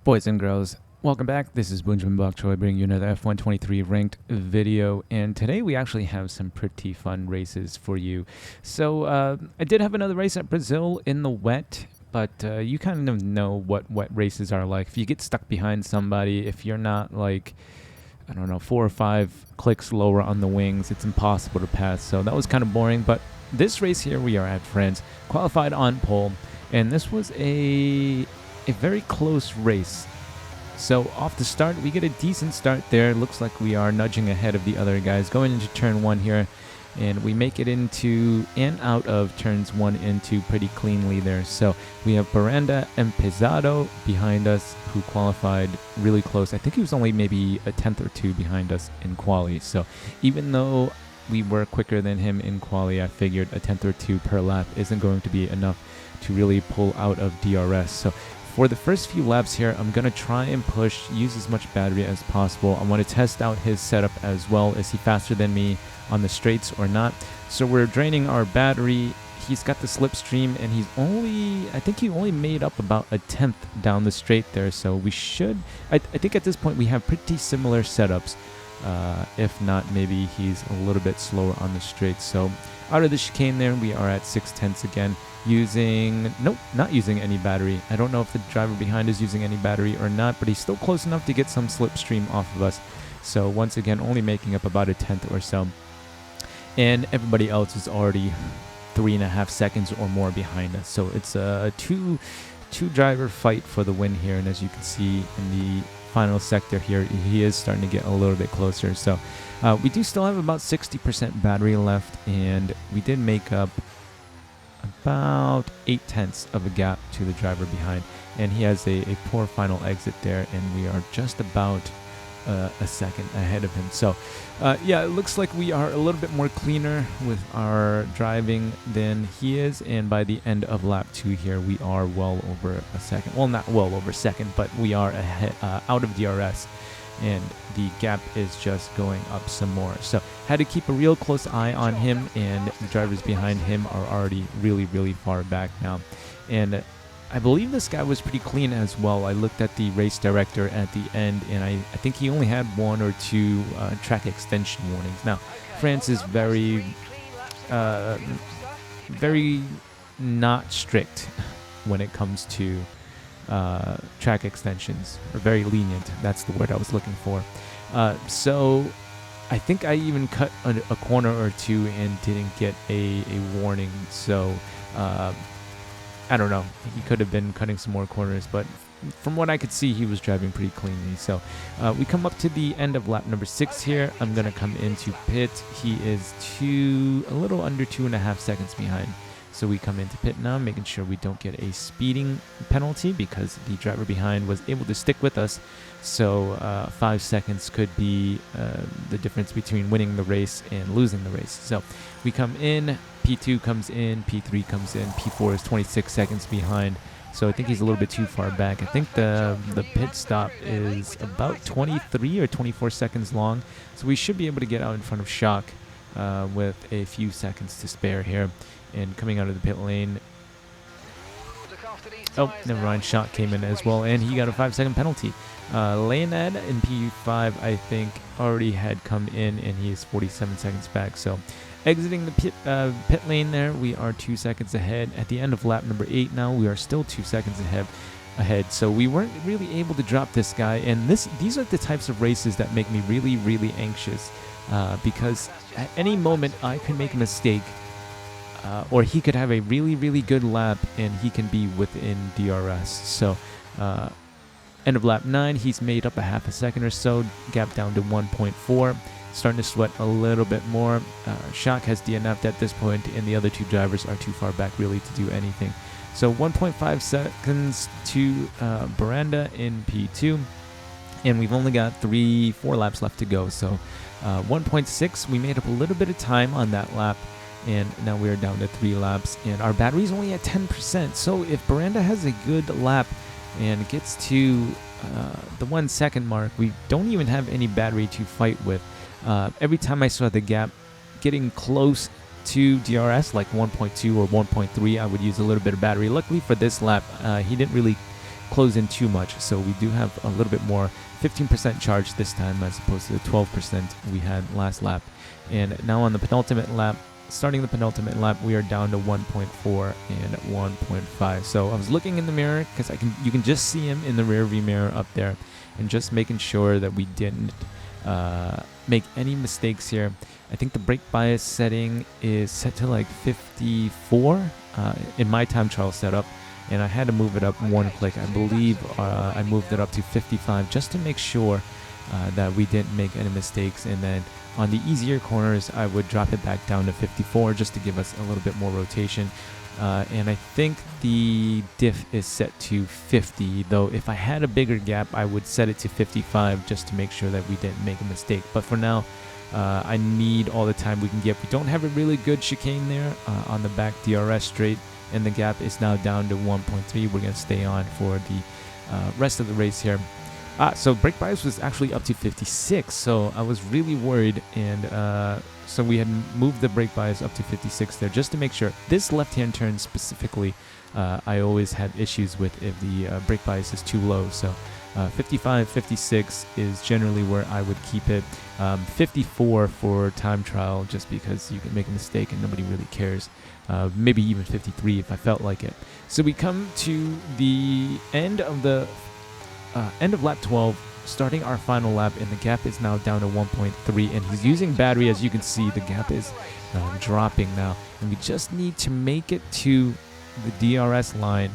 Boys and girls, welcome back. This is Benjamin Bok Choi bringing you another F123 ranked video, and today we actually have some pretty fun races for you. So I did have another race at Brazil in the wet, but you kind of know what wet races are like. If you get stuck behind somebody, if you're not like, I don't know, 4 or 5 clicks lower on the wings, it's impossible to pass. So that was kind of boring, but this race here we are at, friends, qualified on pole, and this was a very close race. So off the start, we get a decent start there. Looks like we are nudging ahead of the other guys going into turn 1 here, and we make it into and out of turns 1 and 2 pretty cleanly there. So we have Baranda and Pesado behind us, who qualified really close. I think he was only maybe a 10th or 2 behind us in quali. So even though we were quicker than him in quali, I figured a 10th or 2 per lap isn't going to be enough to really pull out of DRS. So for the first few laps here, I'm going to try and use as much battery as possible. I want to test out his setup as well. Is he faster than me on the straights or not? So we're draining our battery. He's got the slipstream, and I think he only made up about a 10th down the straight there. So we should, I think at this point we have pretty similar setups. If not, maybe he's a little bit slower on the straight. So out of the chicane there, we are at 6/10 again. Not using any battery. I don't know if the driver behind is using any battery or not, but he's still close enough to get some slipstream off of us. So once again, only making up about a 10th or so. And everybody else is already 3.5 seconds or more behind us. So it's a two driver fight for the win here. And as you can see in the final sector here, he is starting to get a little bit closer. So we do still have about 60% battery left, and we did make up about 8/10 of a gap to the driver behind, and he has a poor final exit there, and we are just about a second ahead of him. So yeah, it looks like we are a little bit more cleaner with our driving than he is, and by the end of lap 2 here, we are well over a second. Well, not well over a second, but we are ahead, out of DRS, and the gap is just going up some more. So had to keep a real close eye on him, and the drivers behind him are already really far back now. And I believe this guy was pretty clean as well. I looked at the race director at the end, and I think he only had 1 or 2 track extension warnings. Now, France is very not strict when it comes to track extensions, or very lenient. That's the word I was looking for. So I think I even cut a corner or 2 and didn't get a warning. So I don't know, he could have been cutting some more corners, but from what I could see, he was driving pretty cleanly. So we come up to the end of lap number 6 here. I'm gonna come into pit. He is a little under 2.5 seconds behind. So we come into pit now, making sure we don't get a speeding penalty, because the driver behind was able to stick with us. So 5 seconds could be the difference between winning the race and losing the race. So we come in, P2 comes in, P3 comes in, P4 is 26 seconds behind. So I think he's a little bit too far back. I think the pit stop is about 23 or 24 seconds long. So we should be able to get out in front of Shock with a few seconds to spare here. And coming out of the pit lane, oh, never mind, Shock came in as well, and he got a 5-second penalty. Lian in P5, I think, already had come in, and he is 47 seconds back. So exiting the pit lane there, we are 2 seconds ahead. At the end of lap number 8 now, we are still 2 seconds ahead. So we weren't really able to drop this guy, and these are the types of races that make me really anxious, because at any moment I could make a mistake, or he could have a really good lap and he can be within DRS. So end of lap 9, he's made up a half a second or so, gap down to 1.4, starting to sweat a little bit more. Shock has DNF'd at this point, and the other 2 drivers are too far back really to do anything. So 1.5 seconds to Baranda in P2, and we've only got 3-4 laps left to go. So 1.6, we made up a little bit of time on that lap, and now we are down to 3 laps, and our battery's only at 10%. So if Baranda has a good lap and gets to the 1 second mark, we don't even have any battery to fight with. Every time I saw the gap getting close to DRS, like 1.2 or 1.3, I would use a little bit of battery. Luckily for this lap, he didn't really close in too much. So we do have a little bit more, 15% charge this time as opposed to the 12% we had last lap. And now on the penultimate lap, starting the penultimate lap, we are down to 1.4 and 1.5. So I was looking in the mirror because you can just see him in the rear view mirror up there, and just making sure that we didn't make any mistakes here. I think the brake bias setting is set to like 54 in my time trial setup, and I had to move it up one click. I believe I moved it up to 55 just to make sure that we didn't make any mistakes. And then on the easier corners, I would drop it back down to 54 just to give us a little bit more rotation. And I think the diff is set to 50, though if I had a bigger gap, I would set it to 55 just to make sure that we didn't make a mistake. But for now, I need all the time we can get. We don't have a really good chicane there on the back DRS straight, and the gap is now down to 1.3. We're going to stay on for the rest of the race here. So brake bias was actually up to 56, so I was really worried, and so we had moved the brake bias up to 56 there just to make sure. This left-hand turn specifically, I always had issues with if the brake bias is too low. So 55, 56 is generally where I would keep it. 54 for time trial, just because you can make a mistake and nobody really cares. Maybe even 53 if I felt like it. So we come to the end of lap 12, starting our final lap, and the gap is now down to 1.3, and he's using battery. As you can see, the gap is dropping now, and we just need to make it to the DRS line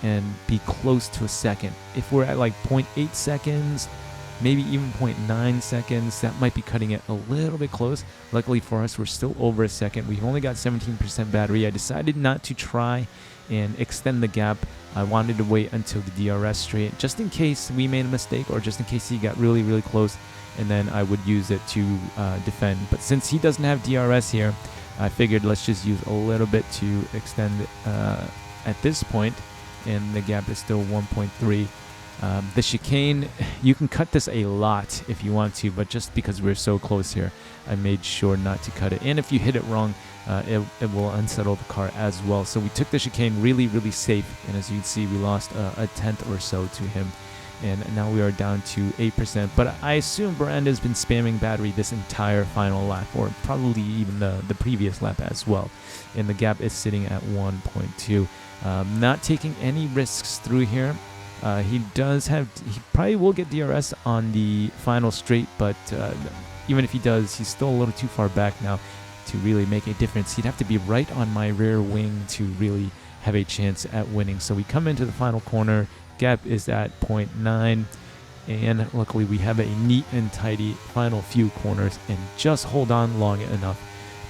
and be close to a second. If we're at like 0.8 seconds, maybe even 0.9 seconds, that might be cutting it a little bit close. Luckily for us, we're still over a second. We've only got 17% battery. I decided not to try and extend the gap. I wanted to wait until the DRS straight, just in case we made a mistake, or just in case he got really, really close, and then I would use it to defend. But since he doesn't have DRS here, I figured let's just use a little bit to extend at this point, and the gap is still 1.3. The chicane, you can cut this a lot if you want to, but just because we're so close here, I made sure not to cut it. And if you hit it wrong, it will unsettle the car as well. So we took the chicane really, really safe, and as you can see, we lost a tenth or so to him, and now we are down to 8%. But I assume Miranda's been spamming battery this entire final lap, or probably even the previous lap as well, and the gap is sitting at 1.2. Not taking any risks through here. He probably will get DRS on the final straight, but even if he does, he's still a little too far back now to really make a difference. He'd have to be right on my rear wing to really have a chance at winning. So we come into the final corner, gap is at 0.9, and luckily we have a neat and tidy final few corners and just hold on long enough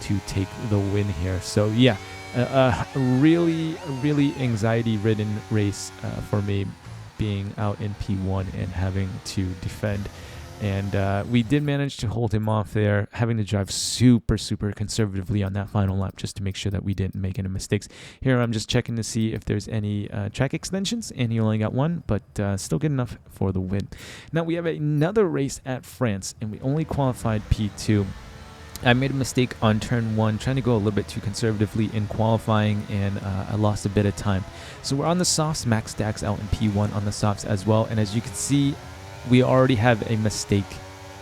to take the win here. So yeah, a really, really anxiety-ridden race for me, being out in P1 and having to defend. And we did manage to hold him off there, having to drive super, super conservatively on that final lap just to make sure that we didn't make any mistakes. Here I'm just checking to see if there's any track extensions, and he only got one, but still good enough for the win. Now we have another race at France, and we only qualified P2. I made a mistake on turn 1, trying to go a little bit too conservatively in qualifying, and I lost a bit of time. So we're on the softs, max stacks out in P1 on the softs as well, and as you can see, we already have a mistake.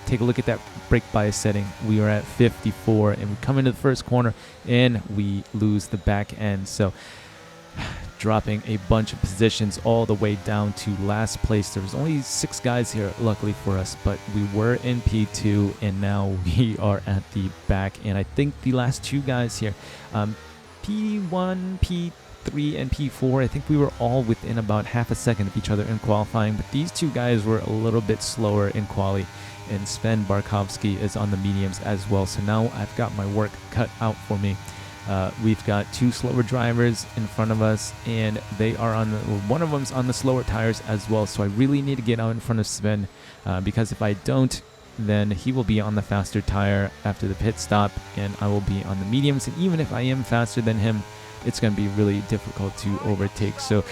Take a look at that brake bias setting. We are at 54, and we come into the first corner, and we lose the back end. So dropping a bunch of positions all the way down to last place. There was only 6 guys here, luckily for us, but we were in P2, and now we are at the back. And I think the last 2 guys here, P1, P3, and P4, I think we were all within about half a second of each other in qualifying, but these 2 guys were a little bit slower in quali, and Sven Barkovsky is on the mediums as well. So now I've got my work cut out for me. We've got 2 slower drivers in front of us, and they are one of them's on the slower tires as well. So I really need to get out in front of Sven, because if I don't, then he will be on the faster tire after the pit stop, and I will be on the mediums. And even if I am faster than him, it's going to be really difficult to overtake. So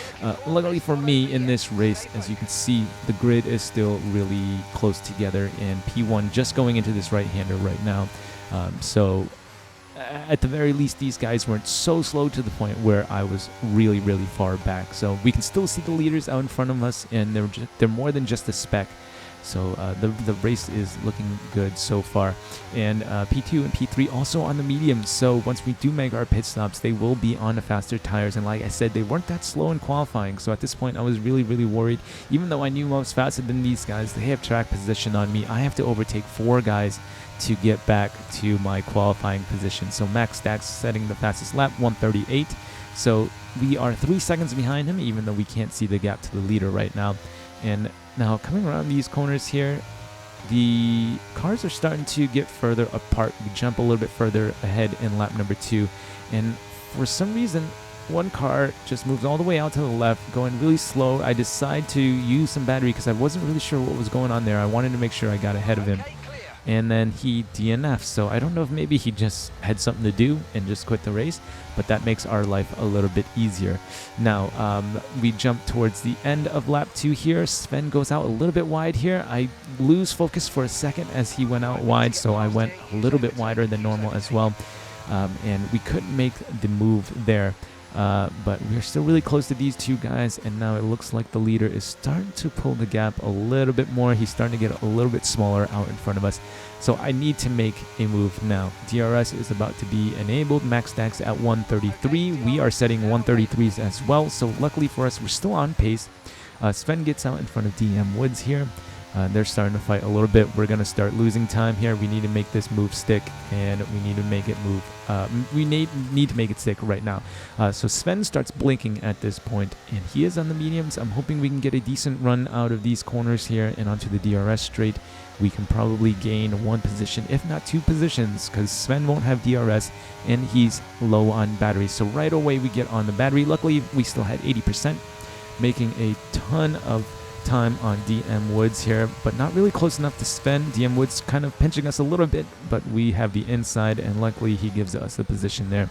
luckily for me in this race, as you can see, the grid is still really close together, and P1 just going into this right-hander right now. So at the very least, these guys weren't so slow to the point where I was really, really far back. So we can still see the leaders out in front of us, and they're more than just a speck. So the race is looking good so far. And P2 and P3 also on the mediums. So once we do make our pit stops, they will be on the faster tires. And like I said, they weren't that slow in qualifying. So at this point, I was really, really worried. Even though I knew I was faster than these guys, they have track position on me. I have to overtake 4 guys to get back to my qualifying position. So Max Stacks setting the fastest lap, 1:38. So we are 3 seconds behind him, even though we can't see the gap to the leader right now. And now coming around these corners here, the cars are starting to get further apart. We jump a little bit further ahead in lap number 2. And for some reason, one car just moves all the way out to the left, going really slow. I decide to use some battery because I wasn't really sure what was going on there. I wanted to make sure I got ahead of him. And then he DNF'd. So I don't know if maybe he just had something to do and just quit the race, but that makes our life a little bit easier. Now, we jump towards the end of lap 2 here. Sven goes out a little bit wide here. I lose focus for a second as he went out wide, so I went a little bit wider than normal as well. And we couldn't make the move there. But we're still really close to these 2 guys, and now it looks like the leader is starting to pull the gap a little bit more. He's starting to get a little bit smaller out in front of us. So I need to make a move now. DRS is about to be enabled. Max Stacks at 133. We are setting 133s as well. So luckily for us, we're still on pace. Sven gets out in front of DM Woods here. They're starting to fight a little bit. We're going to start losing time here. We need to make this move stick, and we need to make it move. We need to make it stick right now. So Sven starts blinking at this point, and he is on the mediums. I'm hoping we can get a decent run out of these corners here and onto the DRS straight. We can probably gain 1 position, if not 2 positions, because Sven won't have DRS, and he's low on battery. So right away, we get on the battery. Luckily, we still had 80%, making a ton of time on DM Woods here, but not really close enough to Sven. DM Woods kind of pinching us a little bit, but we have the inside, and luckily he gives us the position there.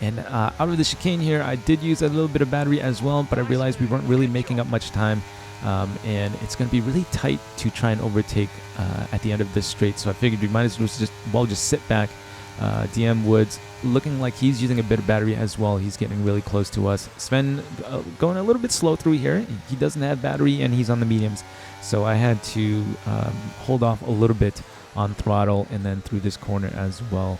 And out of the chicane here, I did use a little bit of battery as well, but I realized we weren't really making up much time, and it's going to be really tight to try and overtake at the end of this straight. So I figured we might as well just sit back. DM Woods looking like he's using a bit of battery as well. He's getting really close to us. Sven going a little bit slow through here. He doesn't have battery, and he's on the mediums. So I had to hold off a little bit on throttle, and then through this corner as well.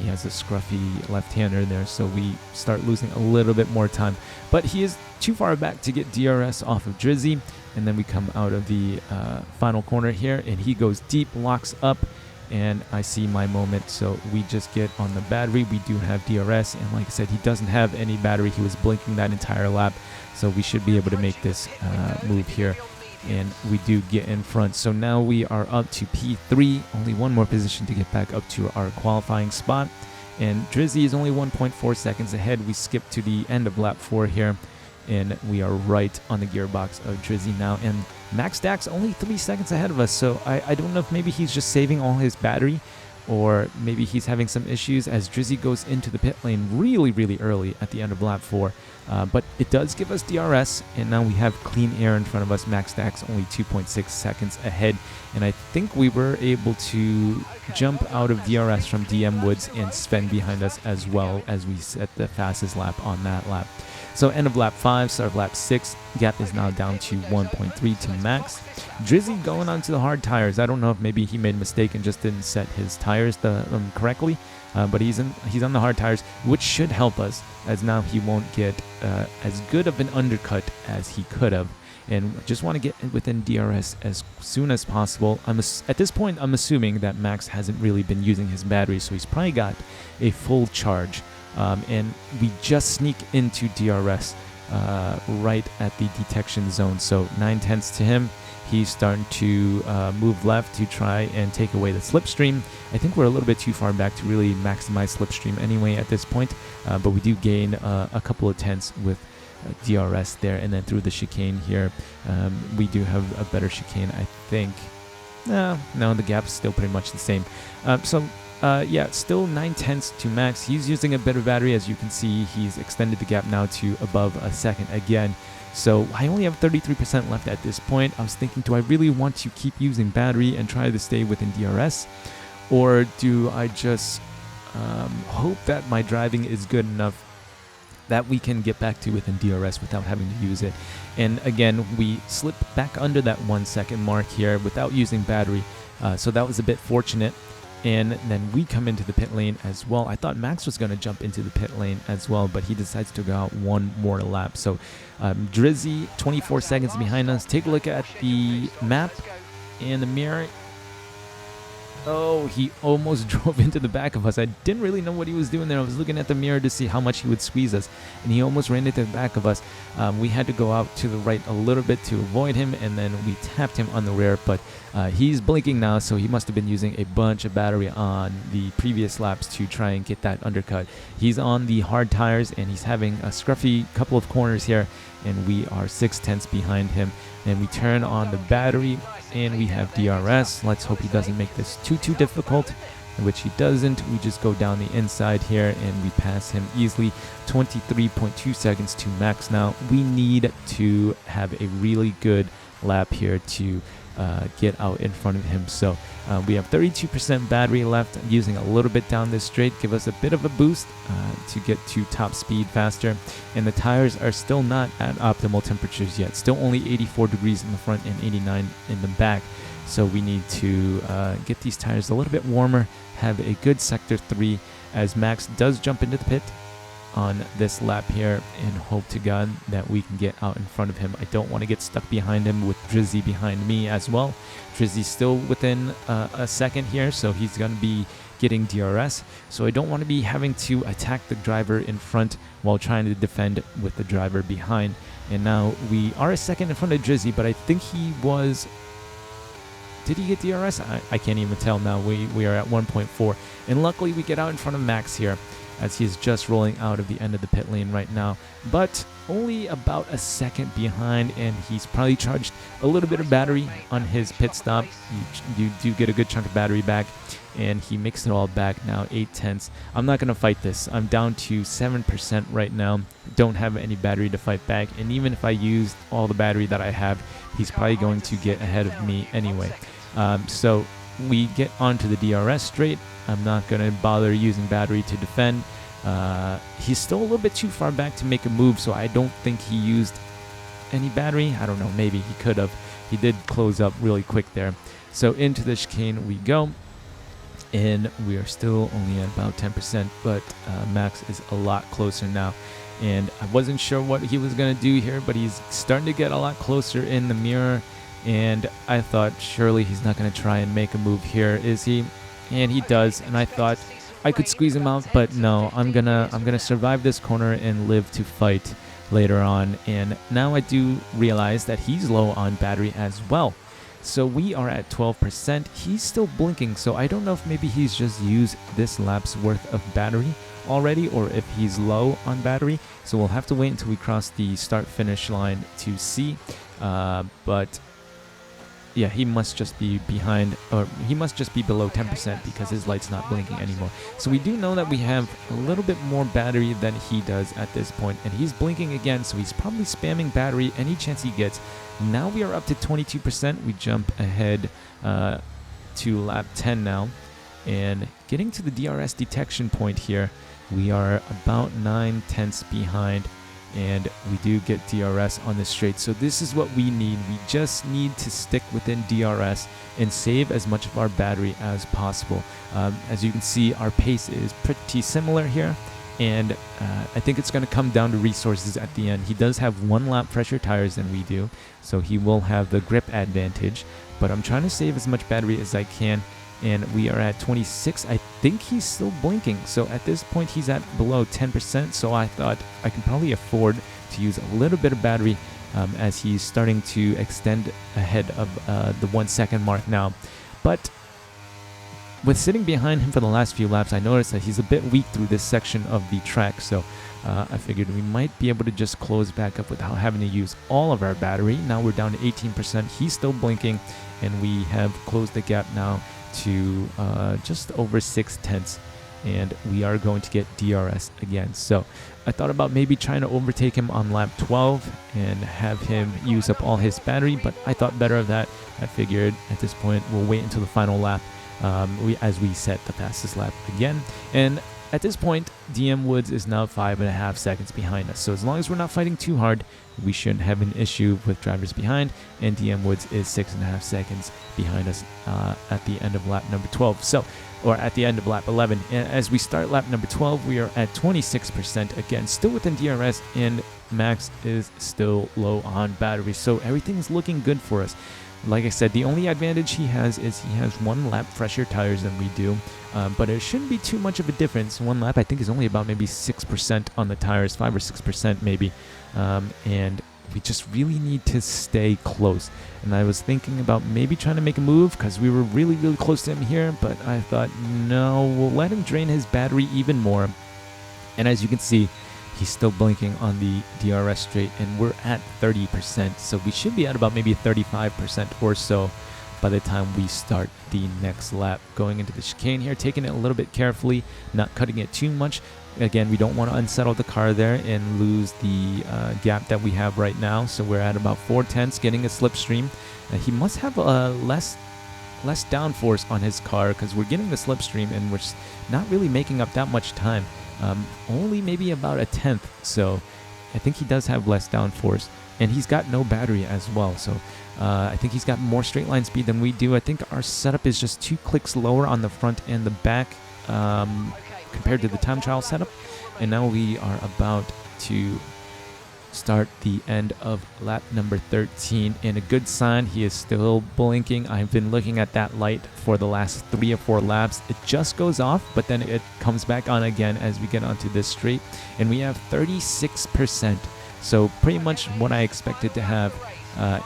He has a scruffy left-hander there, so we start losing a little bit more time. But he is too far back to get DRS off of Drizzy, and then we come out of the final corner here, and he goes deep, locks up, and I see my moment. So we just get on the battery. We do have DRS, and like I said, he doesn't have any battery. He was blinking that entire lap, so we should be able to make this move here, and we do get in front. So now we are up to P3, only 1 more position to get back up to our qualifying spot, and Drizzy is only 1.4 seconds ahead. We skip to the end of lap 4 here, and we are right on the gearbox of Drizzy now, and Max Stacks only 3 seconds ahead of us. So I don't know if maybe he's just saving all his battery, or maybe he's having some issues as Drizzy goes into the pit lane really early at the end of lap 4. But it does give us DRS, and now we have clean air in front of us. Max Stacks only 2.6 seconds ahead, and I think we were able to jump out of DRS from DM Woods and Sven behind us as well, as we set the fastest lap on that lap. So end of lap 5, start of lap 6, gap is now down to 1.3 to Max. Drizzy going onto the hard tires. I don't know if maybe he made a mistake and just didn't set his tires correctly, but he's on the hard tires, which should help us, as now he won't get as good of an undercut as he could have. And just want to get within DRS as soon as possible. At this point, I'm assuming that Max hasn't really been using his battery, so he's probably got a full charge. And we just sneak into DRS right at the detection zone. So 9/10 to him. He's starting to move left to try and take away the slipstream. I think we're a little bit too far back to really maximize slipstream anyway at this point, but we do gain a couple of tenths with DRS there. And then through the chicane here, we do have a better chicane, I think. No, the gap's still pretty much the same. Yeah, still 9/10 to Max. He's using a bit of battery. As you can see, he's extended the gap now to above a second again. So I only have 33% left at this point. I was thinking, do I really want to keep using battery and try to stay within DRS? Or do I just hope that my driving is good enough that we can get back to within DRS without having to use it. And again, we slip back under that 1 second mark here without using battery, so that was a bit fortunate. And then we come into the pit lane as well. I thought Max was going to jump into the pit lane as well, but he decides to go out one more lap. So Drizzy 24 seconds behind us. Take a look at the map and the mirror. Oh, he almost drove into the back of us. I didn't really know what he was doing there. I was looking at the mirror to see how much he would squeeze us, and he almost ran into the back of us. We had to go out to the right a little bit to avoid him, and then we tapped him on the rear, but he's blinking now, so he must have been using a bunch of battery on the previous laps to try and get that undercut. He's on the hard tires, and he's having a scruffy couple of corners here, and we are 6/10 behind him. And we turn on the battery, and we have DRS. Let's hope he doesn't make this too difficult, which he doesn't. We just go down the inside here, and we pass him easily. 23.2 seconds to Max now. We need to have a really good lap here to get out in front of him. So we have 32% battery left, using a little bit down this straight, give us a bit of a boost to get to top speed faster. And the tires are still not at optimal temperatures yet, still only 84 degrees in the front and 89 in the back. So we need to get these tires a little bit warmer, have a good sector 3 as Max does jump into the pit on this lap here, and hope to God that we can get out in front of him. I don't want to get stuck behind him with Drizzy behind me as well. Drizzy's still within a second here, so he's going to be getting DRS. So I don't want to be having to attack the driver in front while trying to defend with the driver behind. And now we are a second in front of Drizzy, but I think he was... Did he get DRS? I can't even tell now. We are at 1.4. And luckily we get out in front of Max here, as he's just rolling out of the end of the pit lane right now, but only about a second behind, and he's probably charged a little bit of battery on his pit stop. You do get a good chunk of battery back, and he makes it all back now, 8/10. I'm not going to fight this. I'm down to 7% right now. Don't have any battery to fight back, and even if I used all the battery that I have, he's probably going to get ahead of me anyway. So we get onto the DRS straight. I'm not going to bother using battery to defend. He's still a little bit too far back to make a move, so I don't think he used any battery. I don't know, maybe he could have. He did close up really quick there. So into the chicane we go, and we are still only at about 10%, but Max is a lot closer now. And I wasn't sure what he was going to do here, but he's starting to get a lot closer in the mirror, and I thought surely he's not going to try and make a move here, is he? And he does, and I thought I could squeeze him out, but no, I'm gonna survive this corner and live to fight later on. And now I do realize that he's low on battery as well. So we are at 12%. He's still blinking, so I don't know if maybe he's just used this lap's worth of battery already, or if he's low on battery. So we'll have to wait until we cross the start-finish line to see. But yeah, he must just be behind, or he must just be below 10% because his light's not blinking anymore. So we do know that we have a little bit more battery than he does at this point, and he's blinking again, so he's probably spamming battery any chance he gets. Now we are up to 22%. We jump ahead to lap 10 now, and getting to the DRS detection point here, we are about 9/10 behind. And we do get DRS on the straight. So this is what we need. We just need to stick within DRS and save as much of our battery as possible. As you can see, our pace is pretty similar here. And I think it's going to come down to resources at the end. He does have 1 lap fresher tires than we do, so he will have the grip advantage. But I'm trying to save as much battery as I can. And we are at 26. I think he's still blinking. So at this point, he's at below 10%. So I thought I can probably afford to use a little bit of battery as he's starting to extend ahead of the 1 second mark now. But with sitting behind him for the last few laps, I noticed that he's a bit weak through this section of the track. So I figured we might be able to just close back up without having to use all of our battery. Now we're down to 18%. He's still blinking, and we have closed the gap now to just over 6/10, and we are going to get DRS again. So I thought about maybe trying to overtake him on lap 12 and have him use up all his battery, but I thought better of that. I figured at this point we'll wait until the final lap as we set the fastest lap again. And at this point, DM Woods is now 5.5 seconds behind us. So as long as we're not fighting too hard, we shouldn't have an issue with drivers behind. And DM Woods is 6.5 seconds behind us at the end of lap number 12. So, or at the end of lap 11. And as we start lap number 12, we are at 26%. Again, still within DRS, and Max is still low on battery. So everything's looking good for us. Like I said, the only advantage he has is he has 1 lap fresher tires than we do, but it shouldn't be too much of a difference. 1 lap, I think, is only about maybe 6% on the tires, 5 or 6% maybe, and we just really need to stay close. And I was thinking about maybe trying to make a move because we were really, really close to him here, but I thought, no, we'll let him drain his battery even more. And as you can see, he's still blinking on the DRS straight, and we're at 30%. So we should be at about maybe 35% or so by the time we start the next lap. Going into the chicane here, taking it a little bit carefully, not cutting it too much. Again, we don't want to unsettle the car there and lose the gap that we have right now. So we're at about 4/10, getting a slipstream. He must have less downforce on his car because we're getting the slipstream and we're not really making up that much time. Only maybe about 1/10, so I think he does have less downforce, and he's got no battery as well, so I think he's got more straight line speed than we do. I think our setup is just 2 clicks lower on the front and the back compared to the time trial setup, and now we are about to start the end of lap number 13, and a good sign, he is still blinking. I've been looking at that light for the last 3 or 4 laps. It just goes off, but then it comes back on again as we get onto this straight, and we have 36%, so pretty much what I expected to have,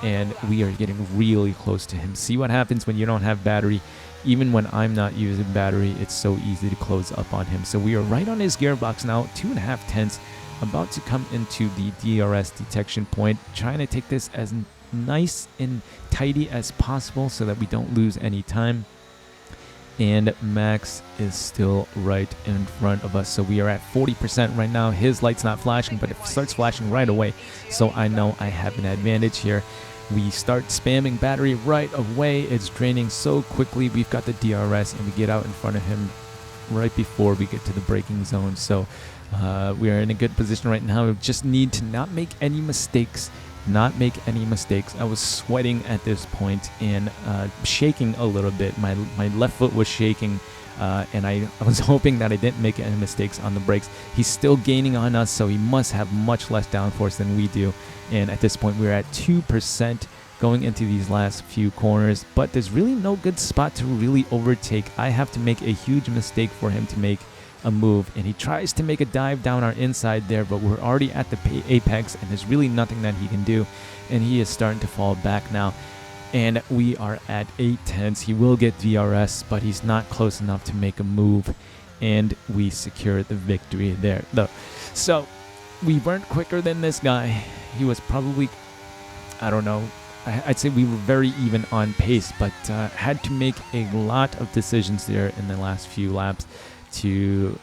and we are getting really close to him. See what happens when you don't have battery. Even when I'm not using battery, it's so easy to close up on him. So we are right on his gearbox now, 2.5 tenths, about to come into the DRS detection point, trying to take this as nice and tidy as possible so that we don't lose any time. And Max is still right in front of us, so we are at 40% right now. His light's not flashing, but it starts flashing right away, so I know I have an advantage here. We start spamming battery right away. It's draining so quickly. We've got the DRS, and we get out in front of him right before we get to the braking zone. So we are in a good position right now. We just need to not make any mistakes. I was sweating at this point and shaking a little bit. My left foot was shaking, and I was hoping that I didn't make any mistakes on the brakes. He's still gaining on us, so he must have much less downforce than we do. And at this point, we're at 2% going into these last few corners, but there's really no good spot to really overtake. I have to make a huge mistake for him to make a move, and he tries to make a dive down our inside there, but we're already at the apex, and there's really nothing that he can do, and he is starting to fall back now, and we are at 8/10. He will get DRS, but he's not close enough to make a move, and we secure the victory there though. So we weren't quicker than this guy. He was probably, I don't know, I'd say we were very even on pace, but had to make a lot of decisions there in the last few laps to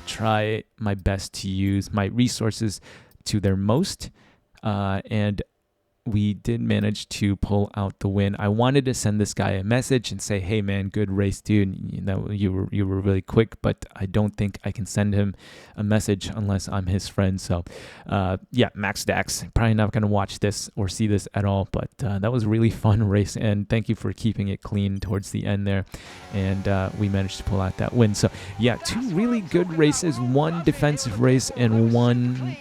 try my best to use my resources to their most, and we did manage to pull out the win. I wanted to send this guy a message and say, hey man, good race, dude. You know, you were really quick, but I don't think I can send him a message unless I'm his friend. So yeah, Max Dax, probably not going to watch this or see this at all, but that was a really fun race, and thank you for keeping it clean towards the end there. And we managed to pull out that win. So yeah, 2 really good races, 1 defensive race and 1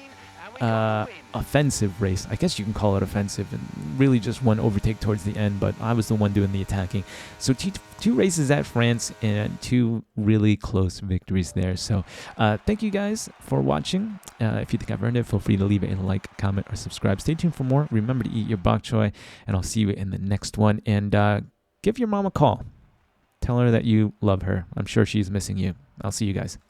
offensive race. I guess you can call it offensive, and really just 1 overtake towards the end, but I was the one doing the attacking. So 2 races at France and 2 really close victories there. So thank you guys for watching. If you think I've earned it, feel free to leave it a like, comment, or subscribe. Stay tuned for more. Remember to eat your bok choy, and I'll see you in the next one. And give your mom a call. Tell her that you love her. I'm sure she's missing you. I'll see you guys.